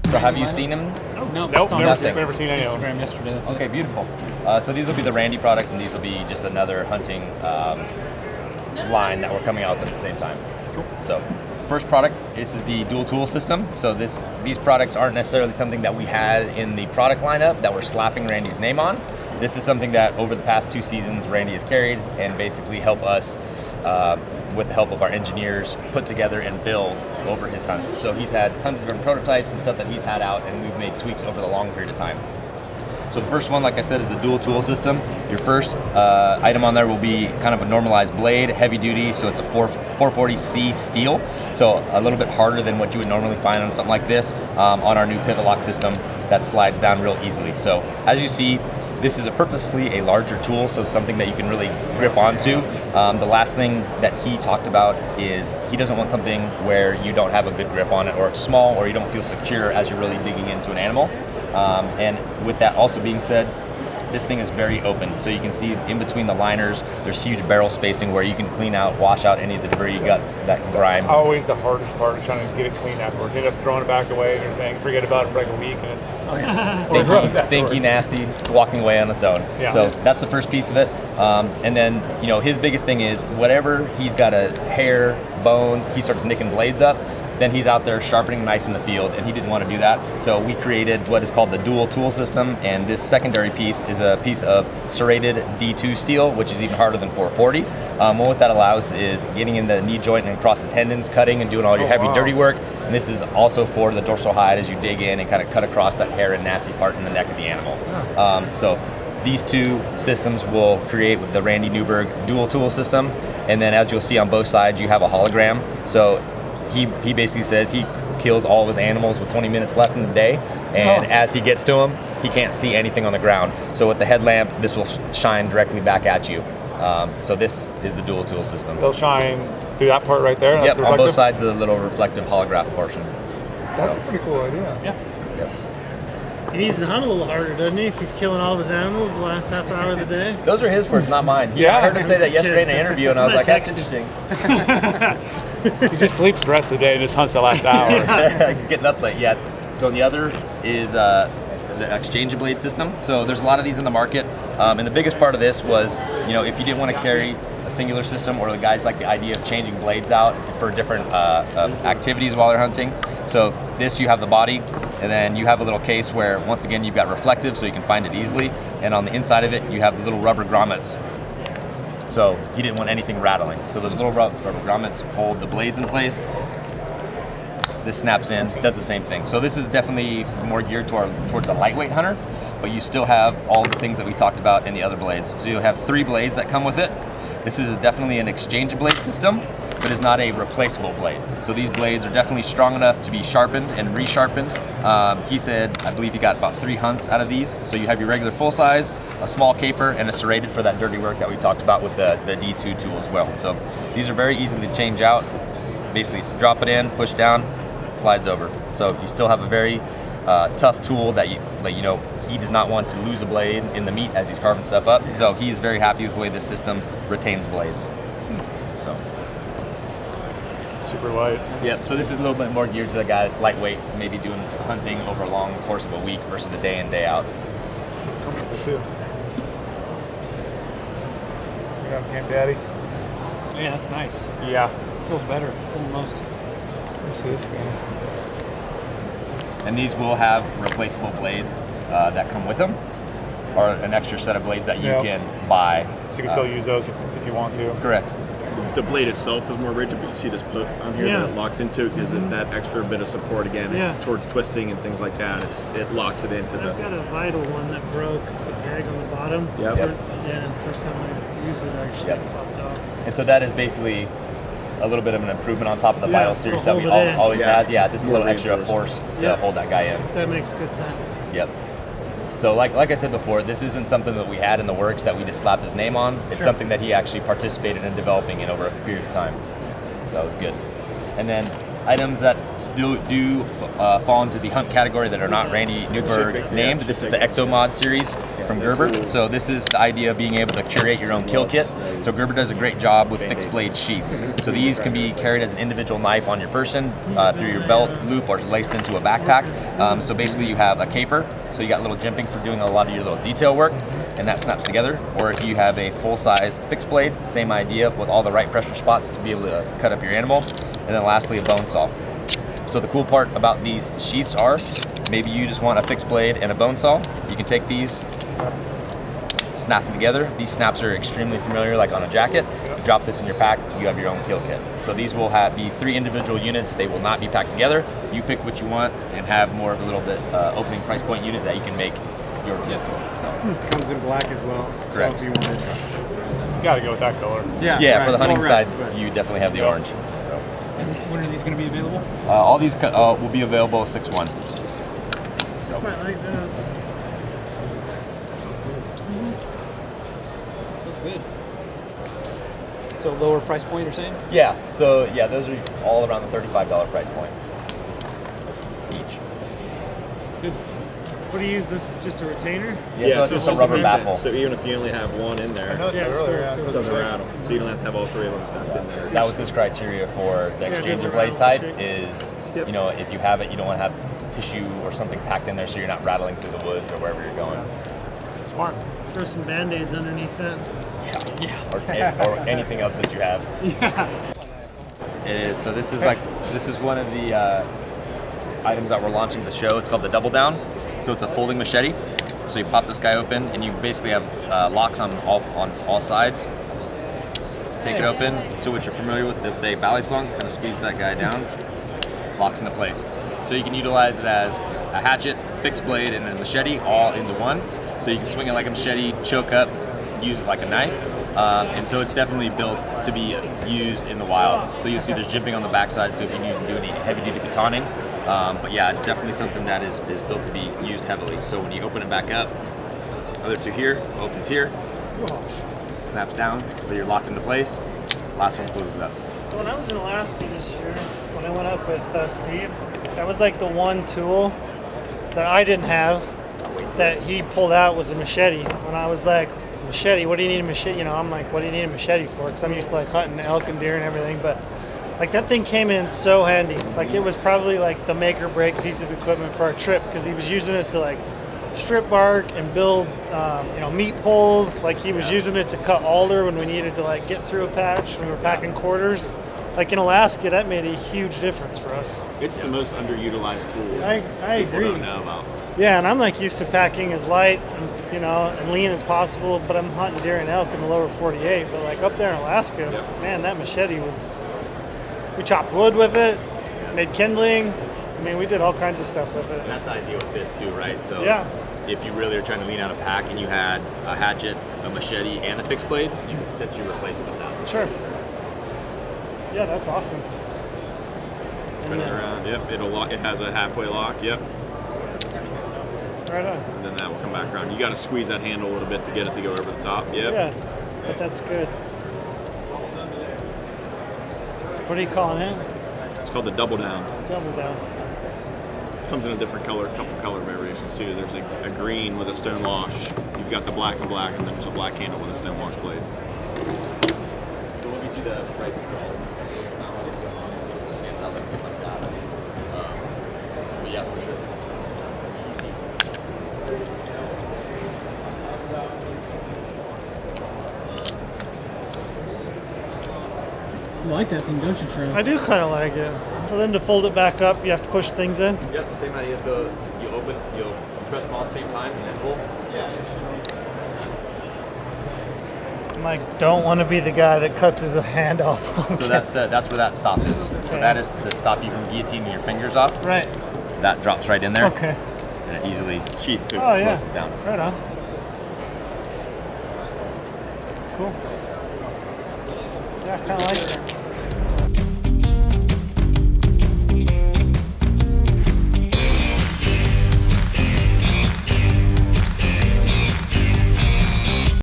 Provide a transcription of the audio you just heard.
So have you seen him? Nope, Never seen any of them. Instagram yesterday. That's Okay, beautiful. So these will be the Randy products, and these will be just another hunting line that we're coming out with at the same time. Cool. So first product, this is the dual tool system. So these products aren't necessarily something that we had in the product lineup that we're slapping Randy's name on. This is something that over the past 2 seasons Randy has carried and basically help us with the help of our engineers put together and build over his hunts. So he's had tons of different prototypes and stuff that he's had out, and we've made tweaks over the long period of time. So the first one, like I said, is the dual tool system. Your first item on there will be kind of a normalized blade, heavy duty, so it's a 440C steel, so a little bit harder than what you would normally find on something like this on our new pivot lock system that slides down real easily. So as you see, this is purposely a larger tool, so something that you can really grip onto. The last thing that he talked about is he doesn't want something where you don't have a good grip on it, or it's small, or you don't feel secure as you're really digging into an animal. And with that also being said, this thing is very open, so you can see in between the liners there's huge barrel spacing where you can clean out, wash out any of the debris, guts, that grime. Always the hardest part is trying to get it clean afterwards. You end up throwing it back away and everything, forget about it for like a week, and it's stinky, nasty, walking away on its own. Yeah. So that's the first piece of it. And then, his biggest thing is whatever he's got a hair, bones, he starts nicking blades up, then he's out there sharpening a knife in the field, and he didn't want to do that. So we created what is called the dual tool system, and this secondary piece is a piece of serrated D2 steel, which is even harder than 440. What that allows is getting in the knee joint and across the tendons, cutting and doing all your heavy, dirty work. And this is also for the dorsal hide as you dig in and kind of cut across that hair and nasty part in the neck of the animal. So these two systems will create with the Randy NEWBERG dual tool system, and then as you'll see on both sides, you have a hologram. So he basically says he kills all of his animals with 20 minutes left in the day, and as he gets to them, he can't see anything on the ground. So with the headlamp, this will shine directly back at you. So this is the dual tool system. It'll shine through that part right there? Yep, on both sides of the little reflective holographic portion. That's a pretty cool idea. Yeah. Yep. He needs to hunt a little harder, doesn't he? If he's killing all of his animals the last half hour of the day. Those are his words, not mine. I heard him say that yesterday in an interview, and I was like, that's interesting. He just sleeps the rest of the day and just hunts the last hour. He's getting up late, yeah. So the other is the exchange blade system. So there's a lot of these in the market, and the biggest part of this was, if you didn't want to carry a singular system, or the guys like the idea of changing blades out for different activities while they're hunting. So this, you have the body, and then you have a little case where, once again, you've got reflective, so you can find it easily, and on the inside of it, you have the little rubber grommets. So he didn't want anything rattling. So those little rubber grommets hold the blades in place. This snaps in, does the same thing. So this is definitely more geared towards a lightweight hunter, but you still have all the things that we talked about in the other blades. So you'll have 3 blades that come with it. This is definitely an exchange blade system, but is not a replaceable blade. So these blades are definitely strong enough to be sharpened and resharpened. He said, I believe he got about 3 hunts out of these. So you have your regular full size, a small caper, and a serrated for that dirty work that we talked about with the D2 tool as well. So these are very easy to change out. Basically drop it in, push down, slides over. So you still have a very tough tool that he does not want to lose a blade in the meat as he's carving stuff up. So he's very happy with the way this system retains blades. So super light. Yeah, so this is a little bit more geared to the guy that's lightweight, maybe doing hunting over a long course of a week versus the day in, day out. Comfortable too. Yeah, Camp Daddy. Yeah, that's nice. Yeah. Feels better than most. Let's see this guy. And these will have replaceable blades that come with them, or an extra set of blades that you can buy. So you can still use those if you want to. Correct. The blade itself is more rigid, but you see this hook on here that it locks into. It gives it that extra bit of support again towards twisting and things like that. It locks it into I've got a Vital one that broke the peg on the bottom. Yep. Yeah, the first time I used it, actually it popped off. And so that is basically a little bit of an improvement on top of the Vital series that we hold it in. always has. Yeah, it's just a little extra force to hold that guy in. That makes good sense. Yep. So like I said before, this isn't something that we had in the works that we just slapped his name on. It's something that he actually participated in developing in over a period of time. So it was good. And then items that do fall into the hunt category that are not Randy NEWBERG named. This is the ExoMod series from Gerber. So this is the idea of being able to curate your own kill kit. So Gerber does a great job with fixed blade sheaths. So these can be carried as an individual knife on your person, through your belt loop, or laced into a backpack. So basically you have a caper, so you got little jimping for doing a lot of your little detail work, and that snaps together. Or if you have a full-size fixed blade, same idea with all the right pressure spots to be able to cut up your animal. And then lastly, a bone saw. So the cool part about these sheaths are, maybe you just want a fixed blade and a bone saw. You can take these, snap them together. These snaps are extremely familiar, like on a jacket. You drop this in your pack, you have your own kill kit. So these will be 3 individual units. They will not be packed together. You pick what you want and have more of a little bit opening price point unit that you can make your kit. So. Comes in black as well. Correct. So if you wanted, You gotta go with that color. Yeah, for the hunting Well, side, right. you definitely have the orange. So. When are these going to be available? All these will be available 6/1. So. Quite like that. That's good. So lower price point, you're saying? Yeah, so yeah, those are all around the $35 price point each. Good. What do you use this? Just a retainer? Yeah, so it's just a rubber baffle. So even if you only have one in there, I Yeah, noticed it's earlier. still- it doesn't rattle. So you don't have to have all 3 of them snapped in there. That was his criteria for the Yeah, it exchanger doesn't blade rattle type shit. is, Yep. you know, if you have it, you don't want to have tissue or something packed in there so you're not rattling through the woods or wherever you're going. Smart. Throw some band-aids underneath that. Or anything else that you have. Yeah. It is. So this is one of the items that we're launching the show. It's called the Double Down. So it's a folding machete. So you pop this guy open, and you basically have locks on all sides. Take it open. So what you're familiar with, the valley slung, kind of squeeze that guy down, locks into place. So you can utilize it as a hatchet, fixed blade, and a machete all into one. So you can swing it like a machete, choke up, use it like a knife. And so it's definitely built to be used in the wild. So you'll see there's jimping on the backside, so if you need to do any heavy-duty batoning. But yeah, it's definitely something that is built to be used heavily. So when you open it back up, other two here, opens here, snaps down, so you're locked into place. Last one closes up. When I was in Alaska this year, when I went up with Steve, that was like the one tool that I didn't have that he pulled out was a machete. When I was like, machete, what do you need a machete? You know, I'm like, what do you need a machete for? Because I'm used to like hunting elk and deer and everything, but like that thing came in so handy. Like it was probably like the make or break piece of equipment for our trip because he was using it to like strip bark and build, meat poles. Like he was using it to cut alder when we needed to like get through a patch when we were packing quarters. Like in Alaska, that made a huge difference for us. It's the most underutilized tool. I people agree. don't know about. Yeah, and I'm like used to packing as light and lean as possible, but I'm hunting deer and elk in the lower 48. But like up there in Alaska, man, that machete was. We chopped wood with it, made kindling. I mean, we did all kinds of stuff with it. And that's ideal with this too, right? So Yeah. if you really are trying to lean out a pack and you had a hatchet, a machete, and a fixed blade, you can potentially replace it with that. Sure. Yeah, that's awesome. Spin it around. Yep, it'll lock. It has a halfway lock. Yep, Right on. and then that will come back around. You got to squeeze that handle a little bit to get it to go over the top. Yep. Yeah, but that's good. What are you calling it? It's called the double down. Double down. Comes in a different color, couple color variations too. There's a green with a stone wash. You've got the black and black, and then there's a black handle with a stone wash blade. So we'll get you the pricing for all of them. Stands out like something like that. But yeah, for sure. You like that thing, don't you, Trey? I do kind of like it. So then to fold it back up, you have to push things in. Yep, same idea. So you'll press them all at the same time and then pull. I'm like, don't want to be the guy that cuts his hand off. So that's where that stop is. So that is to stop you from guillotining your fingers off. Right. That drops right in there. Okay. And it easily Sheath too. Oh yeah. closes down. Right on. Cool. Yeah, I kind of like that.